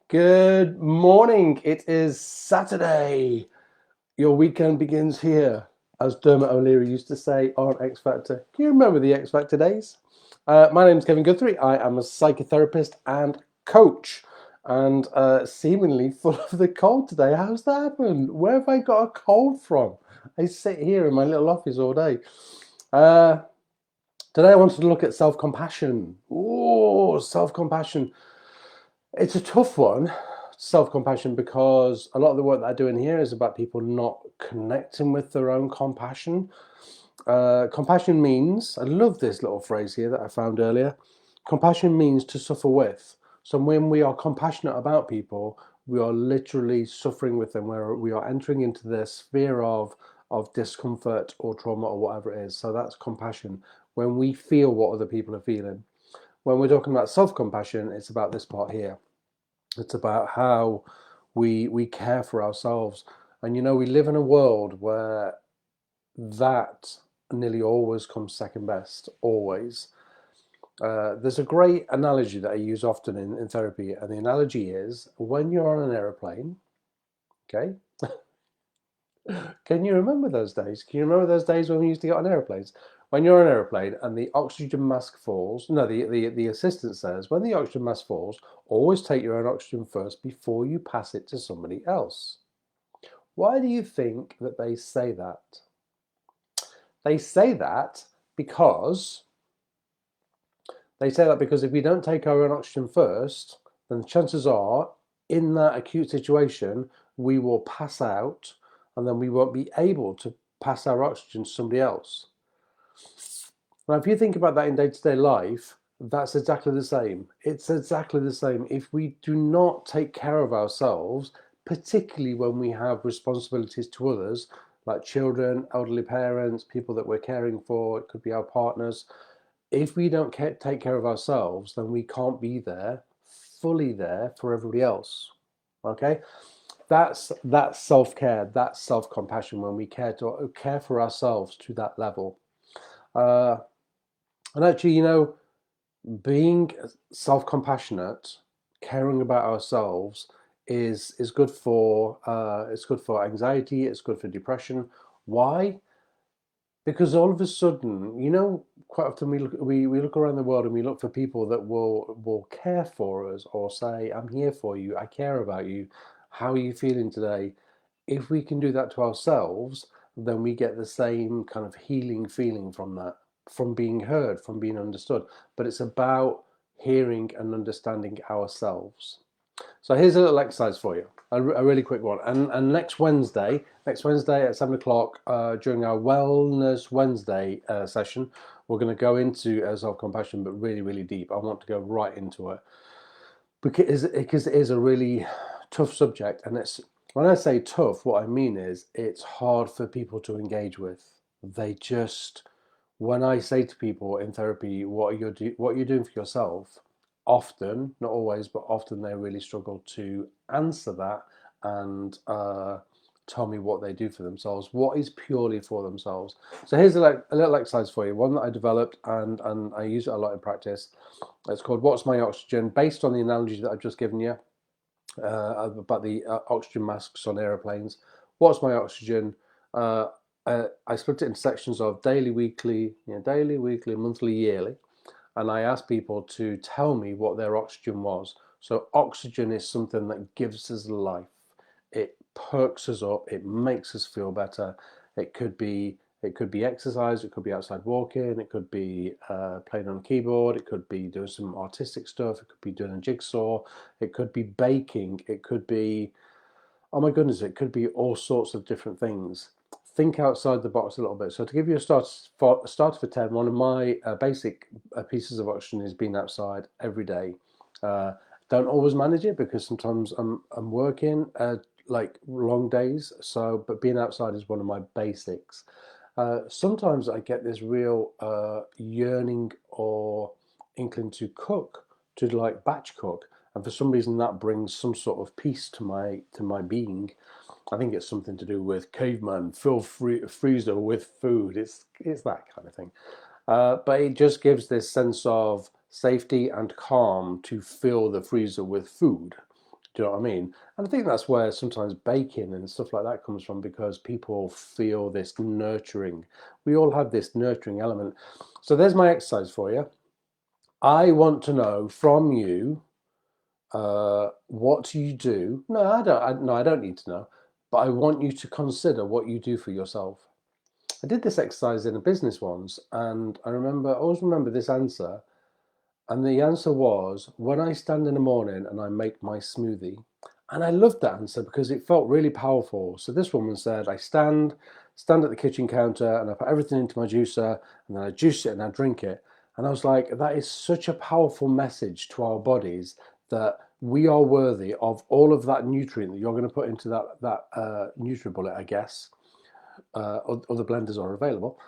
Good morning. It is Saturday. Your weekend begins here, as Dermot O'Leary used to say on X Factor. Can you remember the X Factor days? My name is Kevin Guthrie. I am a psychotherapist and coach, and seemingly full of the cold today. How's that happened? Where have I got a cold from? I sit here in my little office all day. Uh, Today I wanted to look at self-compassion. Oh, self-compassion. It's a tough one, self-compassion, because a lot of the work that I do in here is about people not connecting with their own compassion. Compassion means, I love this little phrase here that I found earlier. Compassion means to suffer with. So when we are compassionate about people, we are literally suffering with them, where we are entering into their sphere of discomfort or trauma or whatever it is. So that's compassion. When we feel what other people are feeling. When we're talking about self-compassion, it's about this part here. It's about how we care for ourselves. And we live in a world where that nearly always comes second best, always. There's a great analogy that I use often in therapy, and the analogy is when you're on an aeroplane, okay? Can you remember those days? Can you remember those days when we used to get on airplanes? When you're on an aeroplane and the oxygen mask falls, no, the assistant says, when the oxygen mask falls, always take your own oxygen first before you pass it to somebody else. Why do you think that they say that? They say that because if we don't take our own oxygen first, then the chances are in that acute situation, we will pass out and then we won't be able to pass our oxygen to somebody else. Now, if you think about that in day-to-day life, that's exactly the same. It's exactly the same. If we do not take care of ourselves, particularly when we have responsibilities to others, like children, elderly parents, people that we're caring for, it could be our partners. If we don't take care of ourselves, then we can't be there, fully there for everybody else. Okay? That's self-care, that's self-compassion, when we care for ourselves to that level. Uh, and actually, being self-compassionate, caring about ourselves is good for anxiety, it's good for depression. Why? Because all of a sudden, quite often we look around the world and we look for people that will care for us or say, I'm here for you, I care about you, how are you feeling today? If we can do that to ourselves, then we get the same kind of healing feeling from that, from being heard, from being understood. But it's about hearing and understanding ourselves. So here's a little exercise for you, a really quick one. And next Wednesday at 7 o'clock, during our Wellness Wednesday session, we're going to go into self-compassion, but really, really deep. I want to go right into it because it is a really tough subject. And it's, when I say tough, what I mean is it's hard for people to engage with. They just, when I say to people in therapy, what are you doing for yourself? Often, not always, but often they really struggle to answer that and tell me what they do for themselves, what is purely for themselves. So here's a little exercise for you, one that I developed and I use it a lot in practice. It's called What's My Oxygen, based on the analogy that I've just given you about the oxygen masks on aeroplanes. What's my oxygen? I split it into sections of daily, weekly, monthly, yearly, and I asked people to tell me what their oxygen was. So oxygen is something that gives us life. It perks us up. It makes us feel better. It could be exercise. It could be outside walking. It could be playing on a keyboard. It could be doing some artistic stuff. It could be doing a jigsaw. It could be baking. It could be, oh my goodness, it could be all sorts of different things. Think outside the box a little bit. So to give you a start for 10, one of my basic pieces of oxygen is being outside every day. Don't always manage it because sometimes I'm working like long days. So, but being outside is one of my basics. Sometimes I get this real yearning or inkling to cook, to like batch cook, and for some reason that brings some sort of peace to my being. I think it's something to do with caveman, fill freezer with food. It's that kind of thing. But it just gives this sense of safety and calm to fill the freezer with food, Do you know what I mean? And I think that's where sometimes baking and stuff like that comes from, because people feel this nurturing. We all have this nurturing element. So there's my exercise for you. I want to know from you, what you do. No, I don't need to know, but I want you to consider what you do for yourself. I did this exercise in a business once, and I always remember this answer. And the answer was, when I stand in the morning and I make my smoothie. And I loved that answer because it felt really powerful. So this woman said, I stand at the kitchen counter and I put everything into my juicer, and then I juice it and I drink it. And I was like, that is such a powerful message to our bodies, that we are worthy of all of that nutrient that you're going to put into that NutriBullet, I guess. Other blenders are available,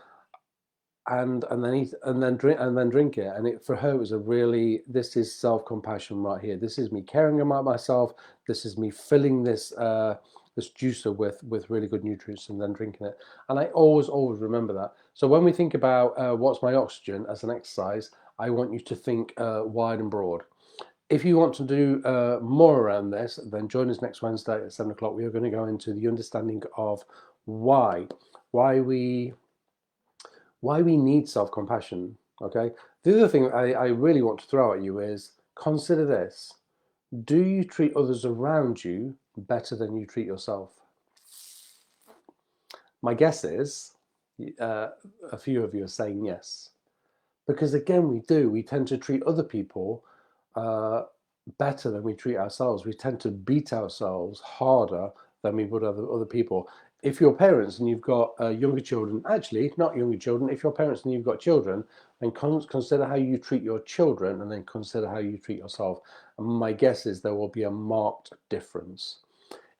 and then eat and then drink it. And it, for her, it was a really, this is self-compassion right here. This is me caring about myself. This is me filling this juicer with really good nutrients and then drinking it. And I always remember that. So when we think about what's my oxygen as an exercise, I want you to think wide and broad. If you want to do more around this, then join us next Wednesday at 7 o'clock. We are going to go into the understanding of why we need self-compassion. Okay. The other thing I really want to throw at you is, consider this. Do you treat others around you better than you treat yourself? My guess is a few of you are saying yes. Because again, we do. We tend to treat other people better than we treat ourselves. We tend to beat ourselves harder than we would other people. If you're parents and you've got younger children, actually, not younger children, if you're parents and you've got children, then consider how you treat your children, and then consider how you treat yourself. And my guess is there will be a marked difference.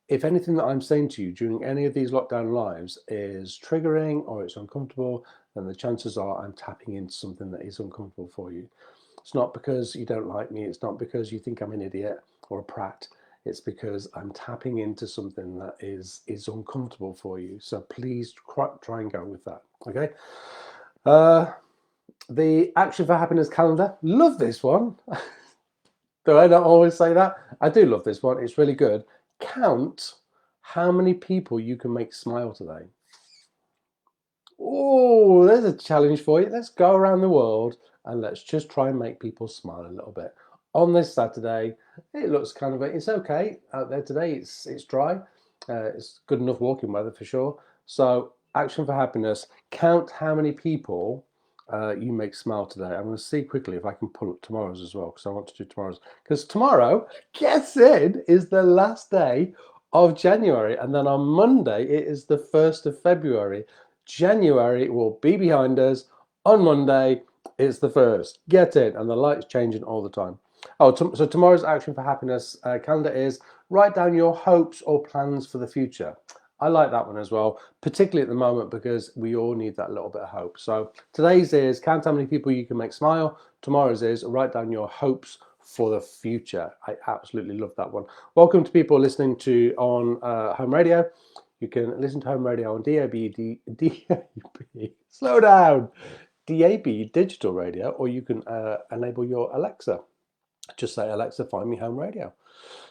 If anything that I'm saying to you during any of these lockdown lives is triggering or it's uncomfortable, then the chances are I'm tapping into something that is uncomfortable for you. It's not because you don't like me. It's not because you think I'm an idiot or a prat. It's because I'm tapping into something that is uncomfortable for you. So please try and go with that. Okay. The Action for Happiness calendar. Love this one. Do I not always say that? I do love this one. It's really good. Count how many people you can make smile today. Oh, there's a challenge for you. Let's go around the world and let's just try and make people smile a little bit. On this Saturday, it looks kind of, it's okay out there today. It's dry. It's good enough walking weather for sure. So Action for Happiness, count how many people you make smile today. I'm going to see quickly if I can pull up tomorrow's as well, because I want to do tomorrow's. Because tomorrow, guess it, is the last day of January. And then on Monday, it is the 1st of February. January will be behind us. On Monday, it's the 1st. Get in. And the light's changing all the time. Oh, so tomorrow's Action for Happiness calendar is, write down your hopes or plans for the future. I like that one as well, particularly at the moment, because we all need that little bit of hope. So today's is, count how many people you can make smile. Tomorrow's is, write down your hopes for the future. I absolutely love that one. Welcome to people listening to on home radio. You can listen to home radio on DAB, slow down, DAB digital radio, or you can enable your Alexa. Just say, Alexa, find me home radio.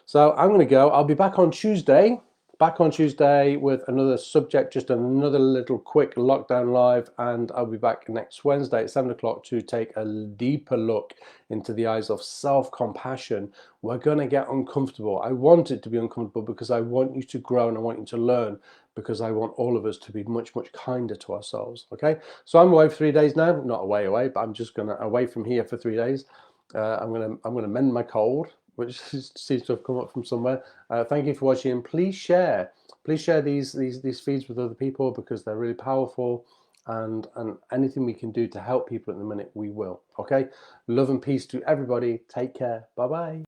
So I'm going to go. I'll be back on Tuesday. With another subject, just another little quick lockdown live, and I'll be back next Wednesday at 7 o'clock to take a deeper look into the eyes of self-compassion. We're going to get uncomfortable. I want it to be uncomfortable because I want you to grow and I want you to learn, because I want all of us to be much, much kinder to ourselves. Okay, so I'm away for 3 days now. Not away, but I'm just going to away from here for 3 days. I'm gonna mend my cold, which seems to have come up from somewhere. Thank you for watching. Please share these feeds with other people, because they're really powerful, and anything we can do to help people at the minute, we will. Okay, love and peace to everybody. Take care. Bye bye.